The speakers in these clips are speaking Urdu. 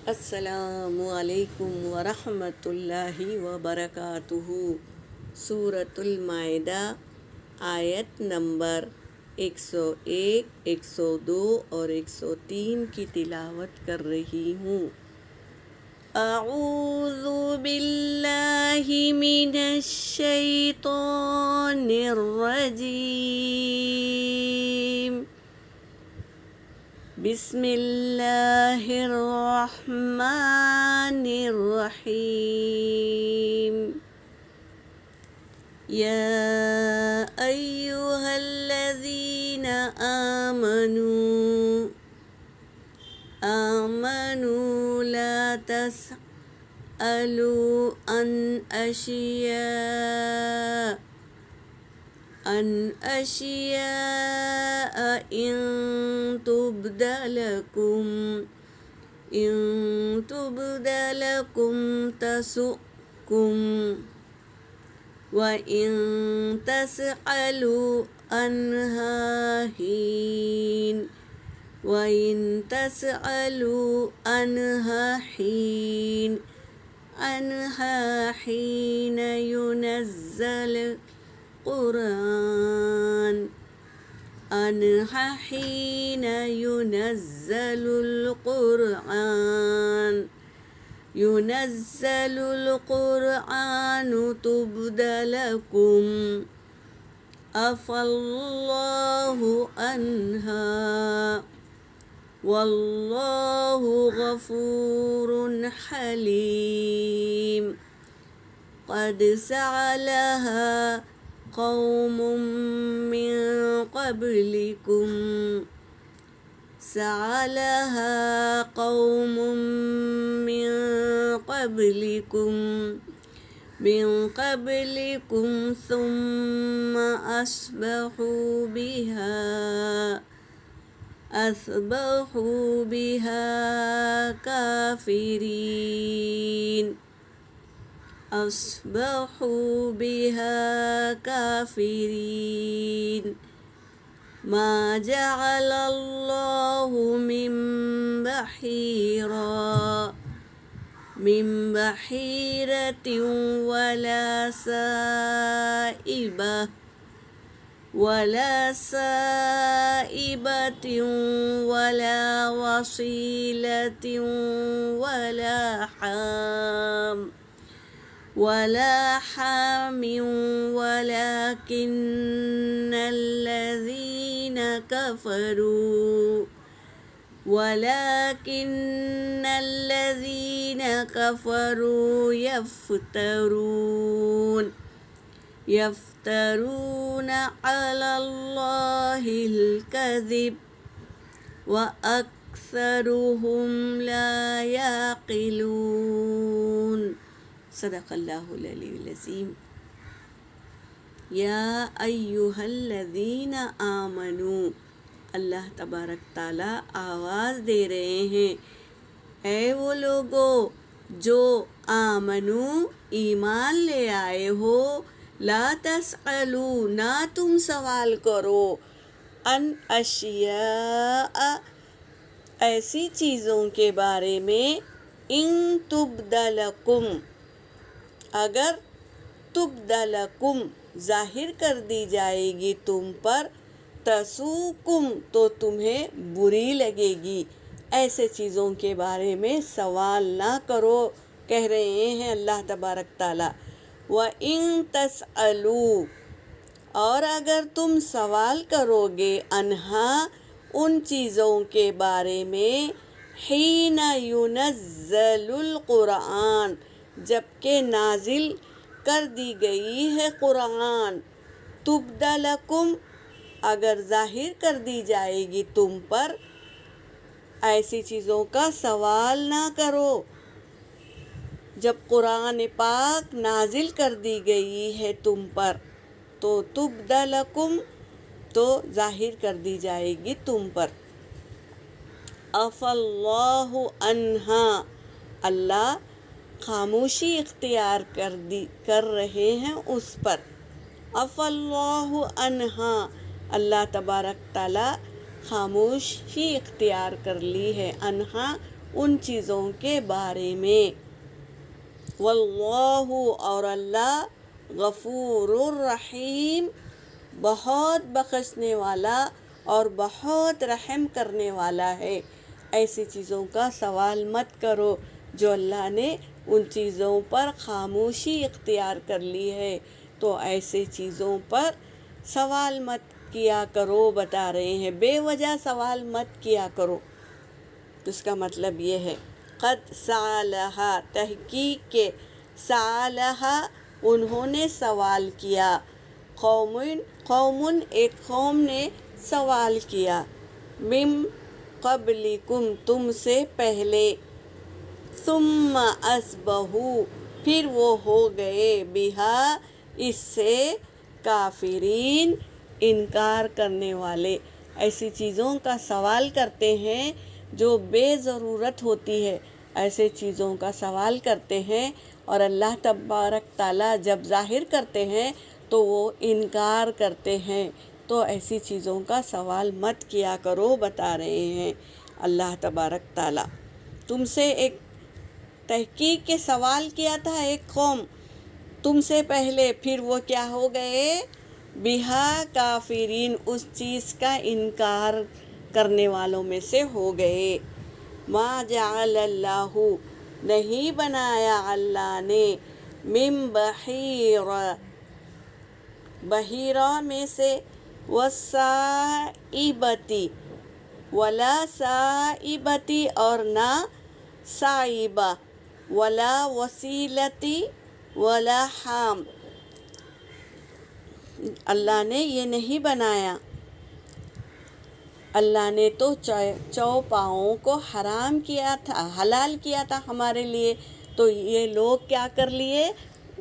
السلام علیکم ورحمۃ اللہ وبرکاتہ۔ سورۃ المائدہ آیت نمبر 101، 102 اور 103 کی تلاوت کر رہی ہوں۔ اعوذ باللہ من الشیطان الرجیم، بسم اللہ الرحمن الرحیم۔ یا ایہا الذین آمنوا لا تسألوا عن أشياء إن تبد لكم تسؤكم وإن تسألوا عنها حين ينزل القرآن تبد لكم عفى الله عنها والله غفور حليم۔ قد سألها قوم من قبلكم ثم أصبحوا بها كافرين۔ ما جعل الله من بحيرة ولا سائبة ولا وصيلة ولا حام ولكن الذين كفروا يفترون على الله الكذب وأكثرهم لا يعقلون۔ صدق اللہ العلی العظیم۔ یا ایہا الذین آمنوا، اللہ تبارک تعالیٰ آواز دے رہے ہیں، اے وہ لوگو جو آمنو ایمان لے آئے ہو، لا تسألوا نہ تم سوال کرو، عن اشیاء ایسی چیزوں کے بارے میں، ان تبد لکم اگر تبد لکم ظاہر کر دی جائے گی تم پر، تسؤکم تو تمہیں بری لگے گی، ایسے چیزوں کے بارے میں سوال نہ کرو، کہہ رہے ہیں اللہ تبارک تعالیٰ۔ وَإِن تَسْأَلُوا اور اگر تم سوال کرو گے، انہا ان چیزوں کے بارے میں، حین ينزل القرآن جبکہ نازل کر دی گئی ہے قرآن، تبد لکم اگر ظاہر کر دی جائے گی تم پر، ایسی چیزوں کا سوال نہ کرو۔ جب قرآن پاک نازل کر دی گئی ہے تم پر تو تبد لکم تو ظاہر کر دی جائے گی تم پر۔ عفی اللہ عنہا اللہ خاموشی اختیار کر رہے ہیں اس پر۔ عفی اللہ عنہا اللہ تبارک تعالیٰ خاموشی اختیار کر لی ہے، عنہا ان چیزوں کے بارے میں۔ واللہ اور اللہ غفور الرحیم بہت بخشنے والا اور بہت رحم کرنے والا ہے۔ ایسی چیزوں کا سوال مت کرو جو اللہ نے ان چیزوں پر خاموشی اختیار کر لی ہے، تو ایسے چیزوں پر سوال مت کیا کرو، بتا رہے ہیں بے وجہ سوال مت کیا کرو۔ اس کا مطلب یہ ہے قد سالہا، تحقیق کے سالہا انہوں نے سوال کیا، قوم ایک قوم نے سوال کیا، من قبلکم تم سے پہلے، ثم اصبحوا پھر وہ ہو گئے، بہا اس سے، کافرین انکار کرنے والے۔ ایسی چیزوں کا سوال کرتے ہیں جو بے ضرورت ہوتی ہے، ایسے چیزوں کا سوال کرتے ہیں، اور اللہ تبارک تعالیٰ جب ظاہر کرتے ہیں تو وہ انکار کرتے ہیں۔ تو ایسی چیزوں کا سوال مت کیا کرو، بتا رہے ہیں اللہ تبارک تعالیٰ۔ تم سے ایک تحقیق کے سوال کیا تھا ایک قوم تم سے پہلے، پھر وہ کیا ہو گئے، بہا کافرین اس چیز کا انکار کرنے والوں میں سے ہو گئے۔ ما جعل اللہ نہیں بنایا اللہ نے، من بحیرہ میں سے، والسائبتی ولا سائبتی اور نہ سائبہ، ولا وسیلتی ولا حام، اللہ نے یہ نہیں بنایا۔ اللہ نے تو چوپاؤں کو حرام کیا تھا، حلال کیا تھا ہمارے لیے، تو یہ لوگ کیا کر لیے،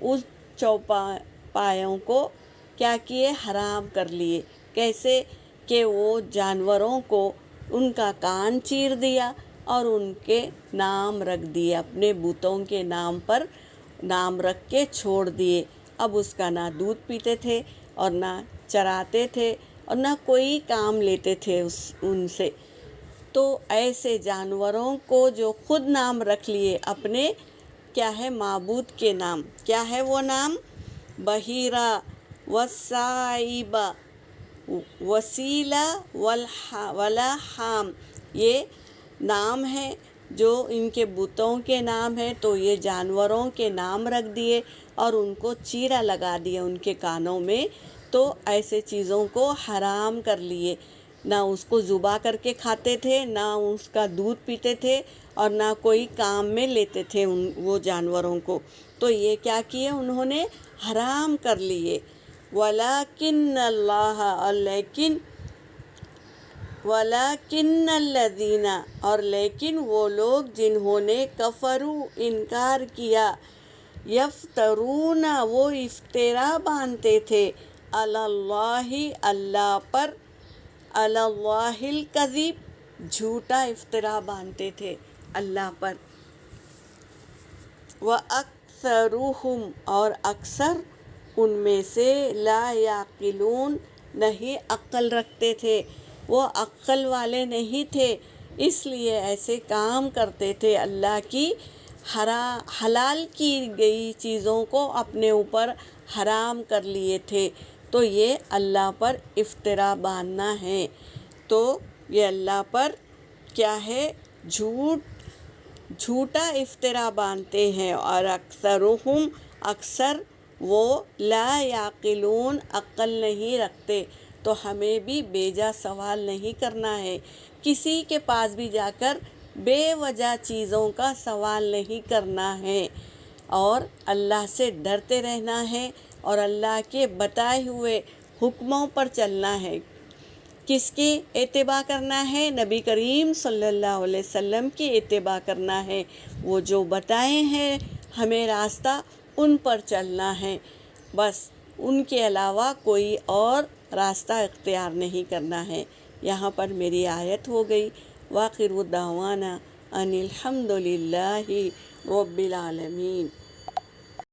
اس چوپایوں کو کیا کیے، حرام کر لیے۔ کیسے کہ وہ جانوروں کو ان کا کان چیر دیا اور ان کے نام رکھ دیے، اپنے بتوں کے نام پر نام رکھ کے چھوڑ دیے۔ اب اس کا نہ دودھ پیتے تھے اور نہ چراتے تھے اور نہ کوئی کام لیتے تھے ان سے۔ تو ایسے جانوروں کو جو خود نام رکھ لیے اپنے کیا ہے معبود کے نام، کیا ہے وہ نام، بحیرہ، والسائبہ، وسیلہ، ولا حام، یہ نام ہے جو ان کے بتوں کے نام ہیں، تو یہ جانوروں کے نام رکھ دیے اور ان کو چیرا لگا دیا ان کے کانوں میں، تو ایسے چیزوں کو حرام کر لیے۔ نہ اس کو ذبح کر کے کھاتے تھے، نہ اس کا دودھ پیتے تھے اور نہ کوئی کام میں لیتے تھے وہ جانوروں کو، تو یہ کیا کیے انہوں نے، حرام کر لیے۔ وَلَكِنَّ اللَّهَ وَلَكِنَّ الَّذِينَ اور لیکن وہ لوگ جنہوں نے کفروا انکار کیا، یفترون وہ افترا باندھتے تھے، علی اللہ اللہ پر، علی اللہ الکذب جھوٹا افترا باندھتے تھے اللہ پر، وَأَكْثَرُهُمْ اور اکثر ان میں سے، لا یعقلون نہیں عقل رکھتے تھے، وہ عقل والے نہیں تھے، اس لیے ایسے کام کرتے تھے، اللہ کی حلال کی گئی چیزوں کو اپنے اوپر حرام کر لیے تھے، تو یہ اللہ پر افترا باندھنا ہے، تو یہ اللہ پر کیا ہے، جھوٹا افترا باندھتے ہیں، اور اکثرہم اکثر وہ لا یعقلون عقل نہیں رکھتے۔ تو ہمیں بھی بیجا سوال نہیں کرنا ہے، کسی کے پاس بھی جا کر بے وجہ چیزوں کا سوال نہیں کرنا ہے، اور اللہ سے ڈرتے رہنا ہے، اور اللہ کے بتائے ہوئے حکموں پر چلنا ہے۔ کس کی اتباع کرنا ہے، نبی کریم صلی اللہ علیہ وسلم کی اتباع کرنا ہے، وہ جو بتائے ہیں ہمیں راستہ ان پر چلنا ہے، بس ان کے علاوہ کوئی اور راستہ اختیار نہیں کرنا ہے۔ یہاں پر میری آیت ہو گئی، وآخر دعوانا ان الحمد للہ رب العالمین۔